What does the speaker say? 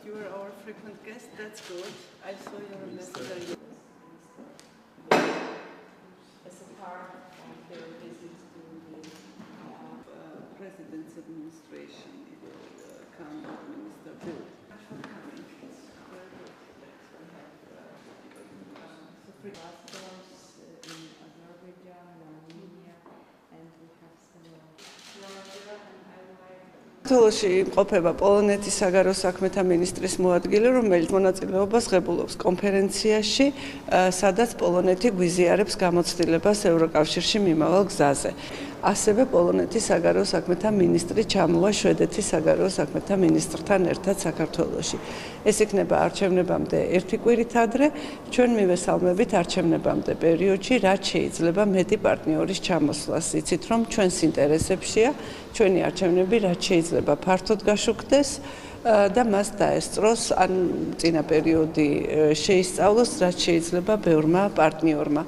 You are our frequent guest. That's good. I saw your message. As a part of their visit to the President's administration, it will come Minister Bill. Thanks for coming. In Azerbaijan, Armenia, and we have საქართველოში იმყოფება პოლონეთის საგარეო საქმეთა მინისტრის მოადგილე, რომელიც მონაწილეობას ღებულობს კონფერენციაში, სადაც პოლონეთი გვიზიარებს გამოცდილებას ევროკავშირში მიმავალ გზაზე. ასევე პოლონეთის საგარეო საქმეთა მინისტრი ჩამოვა შვედეთის საგარეო საქმეთა მინისტრთან ერთად საქართველოში. ეს იქნება არჩევნებამდე ერთი კვირით ადრე, ჩვენ მივესალმებით არჩევნებამდე პერიოდში, რაც შეიძლება მეტი პარტნიორის ჩამოსვლას. იცით, რომ ჩვენს ინტერესებშია ჩვენი არჩევნები რაც შეიძლება ფართოდ გაშუქდეს და მას დაესწროს ან წინა პერიოდი შეისწავლოს რაც შეიძლება ბევრმა პარტნიორმა.